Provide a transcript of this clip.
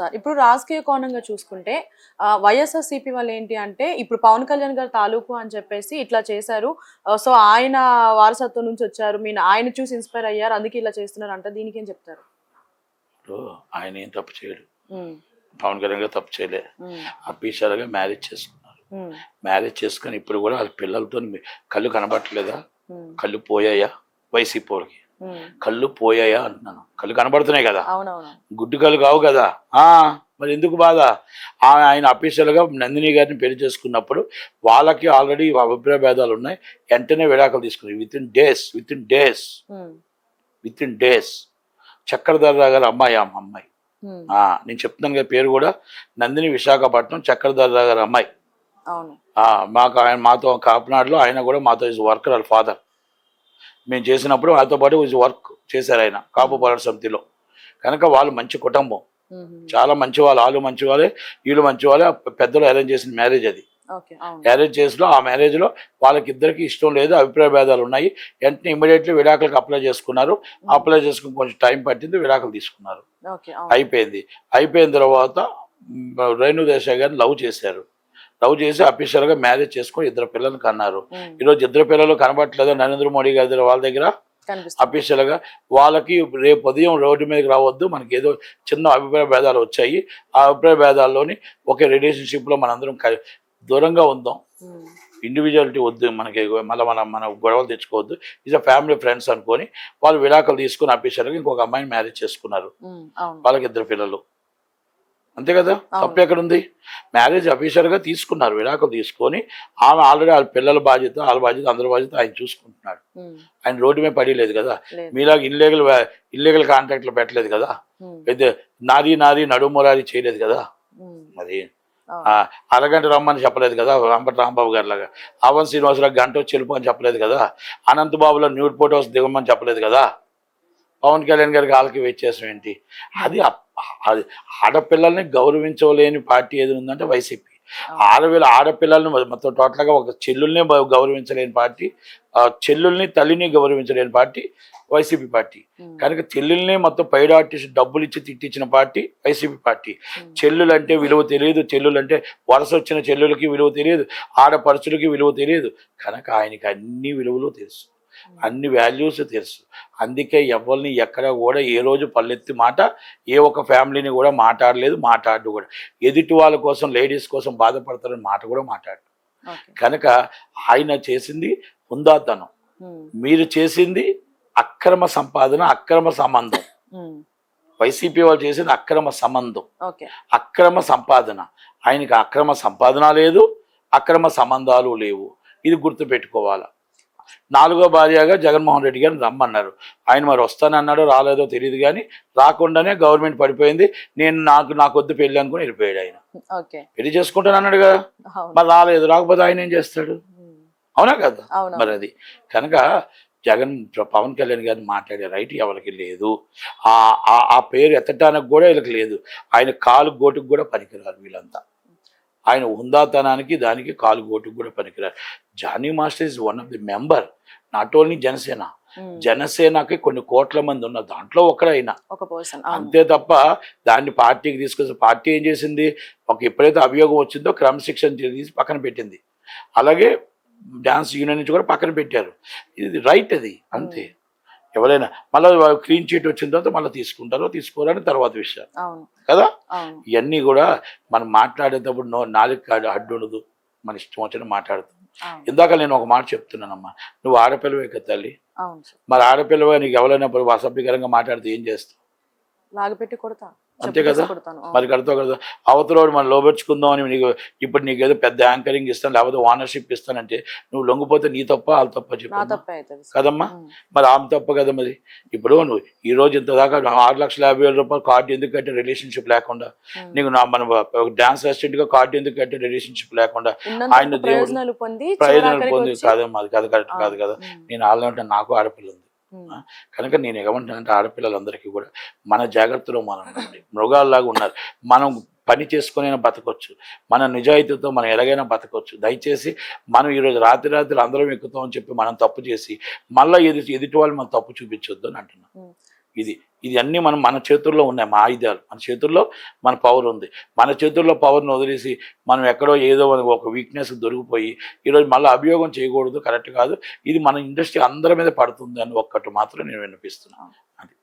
Sir ఇప్పుడు రాజకీయ కోణంగా చూసుకుంటే వైఎస్ఆర్సీపీ వాళ్ళు ఏంటి అంటే ఇప్పుడు పవన్ కళ్యాణ్ గారు తాలూకు అని చెప్పేసి ఇట్లా చేశారు. సో ఆయన వారసత్వం నుంచి వచ్చారు, ఆయన చూసి ఇన్స్పైర్ అయ్యారు, అందుకే ఇలా చేస్తున్నారు అంటే దీనికి ఏం చెప్తారు? ఆయన ఏం తప్పు చేయడు, పవన్ కళ్యాణ్ గారు తప్పు చేయలే. అఫీషియల్గా మ్యారేజ్ చేసుకున్నారు. మ్యారేజ్ చేసుకుని ఇప్పుడు కూడా వాళ్ళ పిల్లలతో కళ్ళు కనబడట్లేదా? కళ్ళు పోయాయా? వైసీపీ వాళ్ళకి కళ్ళు పోయాయా అంటున్నాను. కళ్ళు కనబడుతున్నాయి కదా, గుడ్డు కళ్ళు కావు కదా. మరి ఎందుకు బాధ? ఆయన అఫీషియల్గా నందిని గారిని పెళ్లి చేసుకున్నప్పుడు వాళ్ళకి ఆల్రెడీ అభిప్రాయ భేదాలు ఉన్నాయి. వెంటనే విడాకులు తీసుకున్నారు. విత్ ఇన్ డేస్ చక్రధరరావు గారు అమ్మాయి, అమ్మాయి నేను చెప్తున్నాను కదా పేరు కూడా, నందిని, విశాఖపట్నం, చక్రధరరావు గారు అమ్మాయి. మాకు ఆయన మాతో కాపునాడులో ఆయన కూడా మాతో ఈజ్ వర్కర్. వాళ్ళ ఫాదర్ మేము చేసినప్పుడు వాళ్ళతో పాటు ఈజ్ వర్క్ చేశారు ఆయన కాపు పోరాట సమితిలో. కనుక వాళ్ళు మంచి కుటుంబం, చాలా మంచి వాళ్ళు మంచి వాళ్ళే, వీళ్ళు మంచి వాళ్ళే. పెద్దలు అరేంజ్ చేసిన మ్యారేజ్ అది. మ్యారేజ్ చేసిలో ఆ మ్యారేజ్లో వాళ్ళకిద్దరికి ఇష్టం లేదు, అభిప్రాయ భేదాలు ఉన్నాయి. వెంటనే ఇమీడియట్లీ విడాకులకు అప్లై చేసుకున్నారు. అప్లై చేసుకుని కొంచెం టైం పట్టింది, విడాకులు తీసుకున్నారు. అయిపోయిన తర్వాత రేణు దేశాయ్ గారిని లవ్ చేశారు. లవ్ చేసి అఫీషియల్గా మ్యారేజ్ చేసుకొని 2 పిల్లలు కన్నారు. ఈరోజు 2 పిల్లలు కనబడట్లేదు నరేంద్ర మోడీ గారి వాళ్ళ దగ్గర. అఫీషియల్గా వాళ్ళకి రేపు ఉదయం రోడ్డు మీదకి రావద్దు, మనకి ఏదో చిన్న అభిప్రాయ భేదాలు వచ్చాయి, ఆ అభిప్రాయ భేదాల్లోని ఒకే రిలేషన్షిప్లో మనందరం దూరంగా ఉందాం, ఇండివిజువాలిటీ వద్దు, మనకి మన గొడవలు తెచ్చుకోవద్దు, ఈజ్ అ ఫ్యామిలీ ఫ్రెండ్స్ అనుకొని వాళ్ళు విడాకులు తీసుకుని అఫీషియల్గా ఇంకొక అమ్మాయిని మ్యారేజ్ చేసుకున్నారు. వాళ్ళకి 2 పిల్లలు. అంతే కదా, తప్పు ఎక్కడుంది? మ్యారేజ్ అఫీషియల్గా తీసుకున్నారు, విడాకులు తీసుకొని ఆమె ఆల్రెడీ వాళ్ళ పిల్లల బాధ్యత, వాళ్ళ బాధ్యత, అందరి బాధ్యత ఆయన చూసుకుంటున్నాడు. ఆయన రోడ్డు మీద పడలేదు కదా, మీలాగా ఇల్లీగల్ కాంట్రాక్ట్లు పెట్టలేదు కదా, అయితే నారీ నడుమురారి చేయలేదు కదా. మరి అరగంట రమ్మని చెప్పలేదు కదా రాంబాబు గారి లాగా. అవన్ శ్రీనివాసరావు గంట వచ్చి వెళ్ళిపో అని చెప్పలేదు కదా. అనంతబాబులో న్యూడ్ ఫోటోస్ దిగమని చెప్పలేదు కదా. పవన్ కళ్యాణ్ గారికి వాళ్ళకి వ్యత్యాసం ఏంటి? అది ఆడపిల్లల్ని గౌరవించలేని పార్టీ ఏది ఉందంటే వైసీపీ. ఆడపిల్లల్ని మొత్తం టోటల్గా ఒక చెల్లుల్ని గౌరవించలేని పార్టీ, చెల్లుల్ని తల్లిని గౌరవించలేని పార్టీ వైసీపీ పార్టీ. కనుక చెల్లుల్ని మొత్తం పైడ ఆర్టిస్ట్ డబ్బులు ఇచ్చి తిట్టించిన పార్టీ వైసీపీ పార్టీ. చెల్లులంటే విలువ తెలియదు, చెల్లులంటే వలస వచ్చిన చెల్లులకి విలువ తెలియదు, ఆడపడుచులకి విలువ తెలియదు. కనుక ఆయనకి అన్ని విలువలు తెలుసు, అన్ని వాల్యూస్ తెలుసు. అందుకే ఎవరిని ఎక్కడ కూడా ఏ రోజు పల్లెత్తి మాట ఏ ఒక్క ఫ్యామిలీని కూడా మాట్లాడు కూడా. ఎదుటి వాళ్ళ కోసం, లేడీస్ కోసం బాధపడతారని మాట కూడా మాట్లాడు. కనుక ఆయన చేసింది హుందాతనం, మీరు చేసింది అక్రమ సంపాదన, అక్రమ సంబంధం. వైసీపీ వాళ్ళు చేసింది అక్రమ సంబంధం, అక్రమ సంపాదన. ఆయనకి అక్రమ సంపాదన లేదు, అక్రమ సంబంధాలు లేవు. ఇది గుర్తుపెట్టుకోవాలా. 4వ భార్యగా జగన్మోహన్ రెడ్డి గారిని రమ్మన్నారు. ఆయన మరి వస్తానన్నాడో రాలేదో తెలియదు, కానీ రాకుండానే గవర్నమెంట్ పడిపోయింది. నాకు వద్దు పెళ్ళి అనుకుని వెళ్ళిపోయాడు ఆయన. పెళ్లి చేసుకుంటాను అన్నాడు కదా, మరి రాలేదు. రాకపోతే ఆయన ఏం చేస్తాడు? అవునా కదా. మరి అది కనుక పవన్ కళ్యాణ్ గారిని మాట్లాడే రైట్ ఎవరికి లేదు. ఆ పేరు ఎత్తడానికి కూడా వీళ్ళకి లేదు. ఆయన కాలు గోటుకు కూడా పనికిరారు వీళ్ళంతా. ఆయన హుందాతనానికి దానికి కాలు గోటుకు కూడా పనికిరారు. Jani master is one of the member, not only Janasena. జనసేనకి కొన్ని కోట్ల మంది ఉన్న దాంట్లో ఒకరైనా, అంతే తప్ప దాన్ని పార్టీకి తీసుకొచ్చి పార్టీ ఏం చేసింది? ఎప్పుడైతే అభియోగం వచ్చిందో క్రమశిక్షణ తీసి పక్కన పెట్టింది. అలాగే డాన్స్ యూనియన్ నుంచి కూడా పక్కన పెట్టారు. ఇది రైట్, అది అంతే. ఎవరైనా మళ్ళీ క్లీన్ చీట్ వచ్చిన తర్వాత మళ్ళీ తీసుకుంటారో తీసుకోరని తర్వాత విషయం కదా. ఇవన్నీ కూడా మనం మాట్లాడేటప్పుడు నాలుగు అడ్డు ఉండదు, మన ఇష్టం వచ్చిన మాట్లాడుతాం. ఇందాక నేను ఒక మాట చెప్తున్నానమ్మా, నువ్వు ఆడపిల్లవే కదా తల్లి. మరి ఆడపిల్లవే నీకు ఎవరైనా అసభ్యకరంగా మాట్లాడితే ఏం చేస్తావు? లాగపెట్టి కొడతా, అంతే కదా. మరి కడతావు అవతలోడు మనం లోపరుచుకుందాం అని ఇప్పుడు నీకు ఏదో పెద్ద యాంకరింగ్ ఇస్తాను, లేకపోతే ఓనర్షిప్ ఇస్తానంటే నువ్వు లొంగిపోతే నీ తప్ప వాళ్ళ తప్ప చెప్పు కదమ్మా. మరి ఆమె తప్ప కదా. మరి ఇప్పుడు నువ్వు ఈ రోజు ఇంత దాకా 6,50,000 కార్డు ఎందుకు కట్టే రిలేషన్షిప్ లేకుండా, నీకు మన డాన్స్ అసిస్టెంట్ గా కార్డు ఎందుకు కట్టే రిలేషన్షిప్ లేకుండా, ఆయన ప్రయోజనాలు పొంది కాదమ్మా. అది కరెక్ట్ కాదు కదా. నేను ఆల్రెడీ నాకు ఆడపిల్ల ఉంది. కనుక నేను ఏమంటానంటే ఆడపిల్లలందరికీ కూడా మన జాగ్రత్తలో మనం ఉండండి. మృగాల్లాగా ఉన్నారు. మనం పని చేసుకునే బతకొచ్చు, మన నిజాయితీతో మనం ఎలాగైనా బతకొచ్చు. దయచేసి మనం ఈరోజు రాత్రి అందరం ఎక్కుతాం అని చెప్పి మనం తప్పు చేసి మళ్ళీ ఎదుటి వాళ్ళు మనం తప్పు చూపించొద్దు అని అంటున్నాం. ఇది ఇది అన్నీ మన చేతుల్లో ఉన్నాయి, మా ఆయుధాలు మన చేతుల్లో, మన పవర్ ఉంది. మన చేతుల్లో పవర్ని వదిలేసి మనం ఎక్కడో ఏదో ఒక వీక్నెస్ దొరికిపోయి ఈరోజు మళ్ళీ అభియోగం చేయకూడదు, కరెక్ట్ కాదు. ఇది మన ఇండస్ట్రీ అందరి మీద పడుతుంది అని ఒక్కటి మాత్రం నేను వినిపిస్తున్నాను. అది